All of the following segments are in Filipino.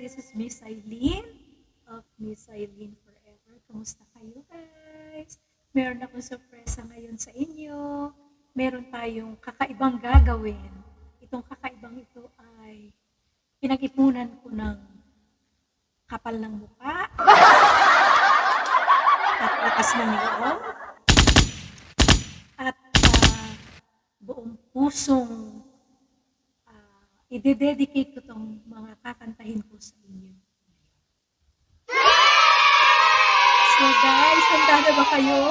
This is Miss Eileen of Mseileenforever. Kamusta kayo guys? Meron akong sorpresa ngayon sa inyo. Meron tayong kakaibang gagawin. Itong kakaibang ito ay pinag-ipunan ko ng kapal ng mukha at lakas ng loob at buong pusong i-dedicate ko itong mga kakantahin ko sa inyo. So guys, handa na ba kayo?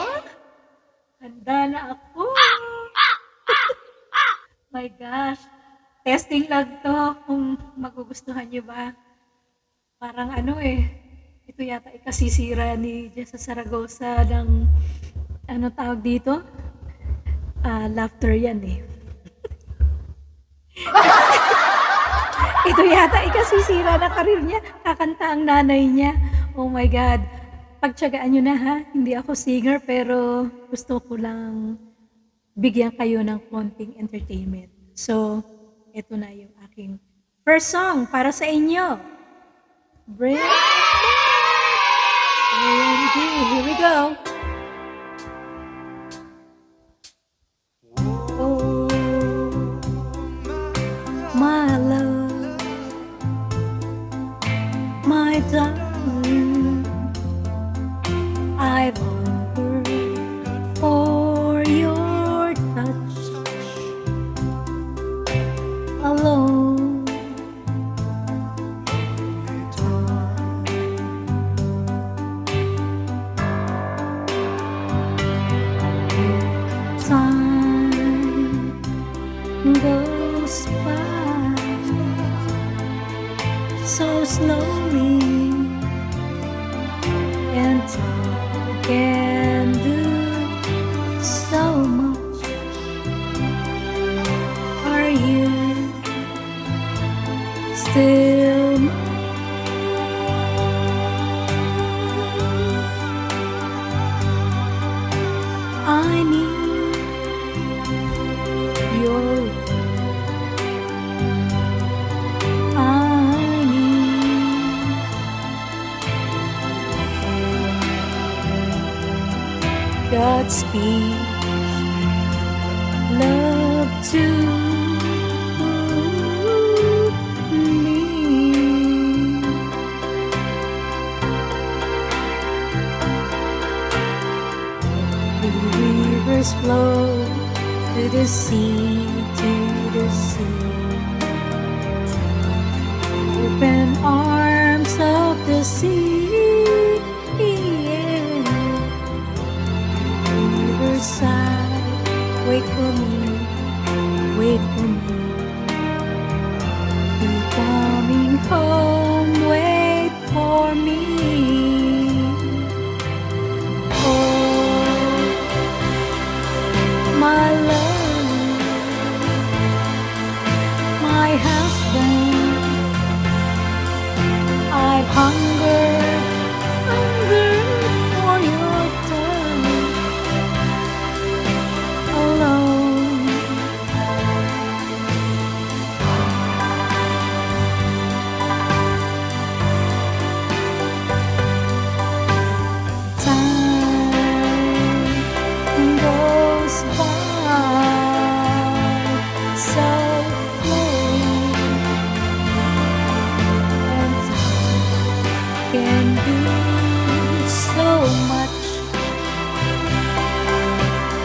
Handa na ako. My gosh, testing lang to kung magugustuhan nyo ba. Parang ito yata ikasisira ni Jessa Saragosa ng tawag dito? Laughter yan eh. Ito yata ikasisira na karir niya. Kakanta ang nanay niya. Oh my God. Pagtsagaan nyo na ha. Hindi ako singer pero gusto ko lang bigyan kayo ng konting entertainment. So, ito na yung aking first song para sa inyo. Bring it back. OMG. Here we go. Oh, my love. My darling, I've hungered for your touch alone. Time goes by so slowly, and time can do so much. Are you still mine? I need your Godspeed, love to me. The rivers flow to the sea, to the sea. Open arms of the sea. Side, wait for me, wait for me. Be coming home, wait for me. Oh, my love, my husband, I've hungered for your touch. Can do so much.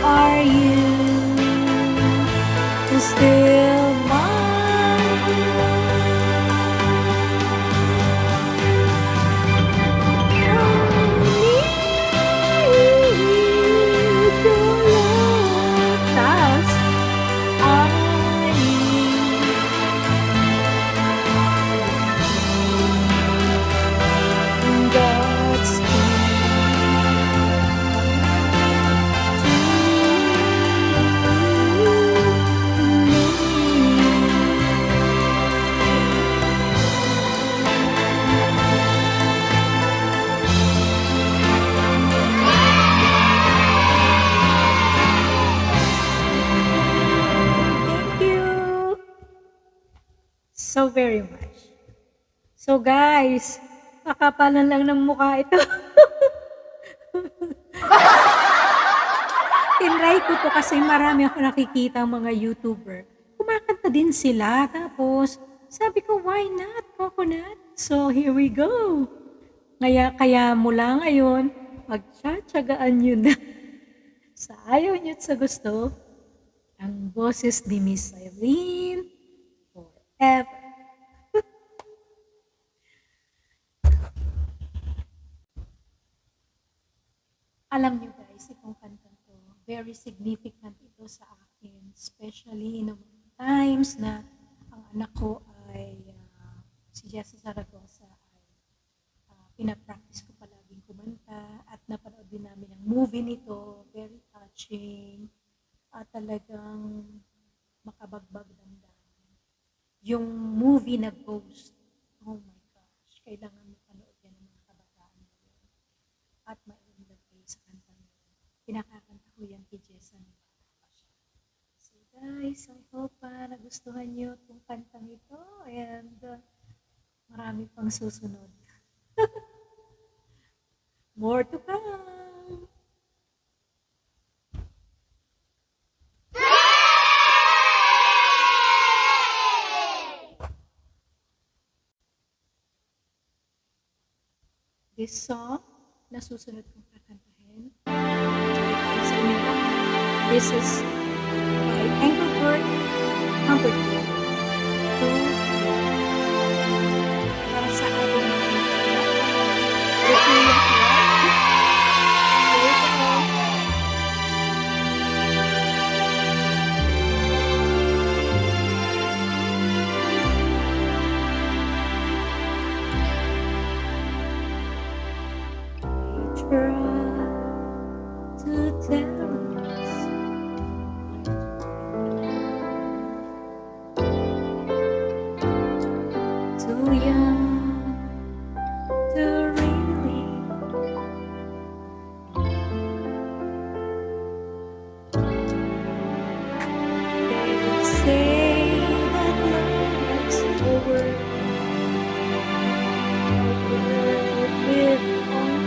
Are you still mine? I need your love. That's I need. Godspeed. So very much. So guys, kakapalan lang ng mukha ito. Tinry ko 'to kasi marami akong nakikitang mga YouTuber, kumakanta din sila tapos sabi ko, "Why not coconut?" So here we go. Kaya mula ngayon, pagtiyatiyagaan niyo na sa ayaw niyo't sa gusto, ang boses ni Miss Eileen forever. Alam niyo guys, itong kantang 'to, very significant ito sa akin, especially in the times na ang anak ko ay si Jessa Zaragoza ay pina-practice ko palaging kumanta at napanood din namin ang movie nito, very touching at talagang makabagbag damdamin. Yung movie na Ghost, oh my gosh, kailangan mapanood yan ng mga kabataan ngayon at ma-inlove kayo sa kantang yun. Pinakakanta ko yan kay Jessa nung bata pa siya. So guys, I hope nagustuhan nyo itong kantang ito and marami pang susunod. More to come! This song na susunod kong kakantahin, this is by Engelbert Humperdinck. Para sa ating to tell us too young to really they would say that love's over with all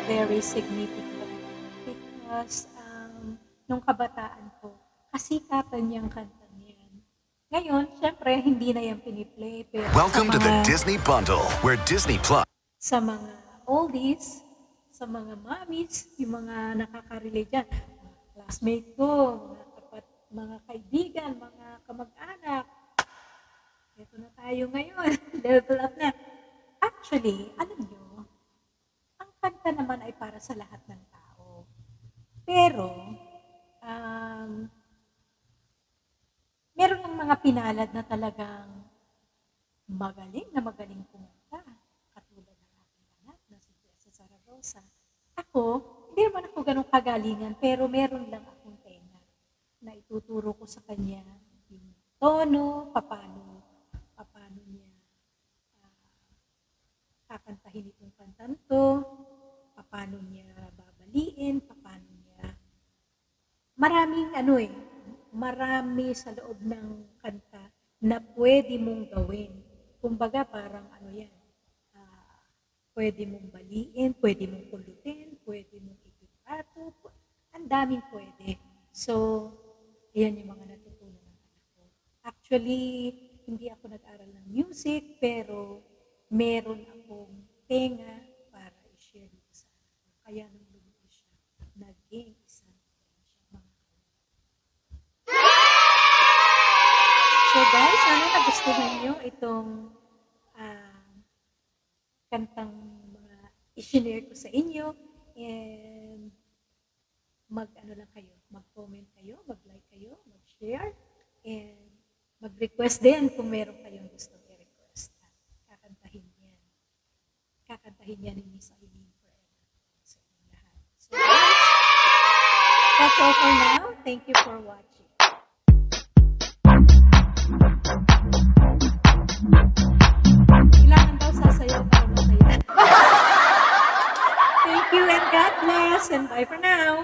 very significant because nung kabataan ko, kasikatan niyang kanta niyan. Ngayon, syempre, hindi na yan piniplay. Pero Welcome to the Disney Bundle, where Disney Plus. Sa mga oldies, sa mga mommies, yung mga nakaka-relate dyan, mga classmate ko, mga kaibigan, mga kamag-anak. Ito na tayo ngayon. Level up na. Actually, alam nyo, ang kanta naman ay para sa lahat ng tao. Pero, meron ng mga pinalad na talagang magaling kumanta. Katulad ng aking anak na si Sara Rosa. Ako, hindi naman ako ganun kagalingan, pero meron lang akong tenga na ituturo ko sa kanya yung tono, paano niya kakantahin itong kantan to, paano niya babaliin, paano niya marami sa loob ng kanta na pwede mong gawin. Kumbaga parang pwede mong baliin, pwede mong pulutin, pwede mong ikipato, ang daming pwede. So, ayan yung mga natutunan ng anak ko. Actually, hindi ako nag-aral ng music, pero meron akong tenga para i-share dito sa anak ko. Kaya nung lumaki siya, naging isang siya mga So guys, sana nagustuhan nyo itong kantang mga i-share ko sa inyo. And mag-comment kayo, mag-like kayo, mag-share, and mag-request din kung meron kayong gusto i-request. Kakantahin yan ni Mseileenforever. So, lahat. So guys, that's all for now. Thank you for watching. Kailangan daw sasayaw para masaya. Thank you and God bless and bye for now.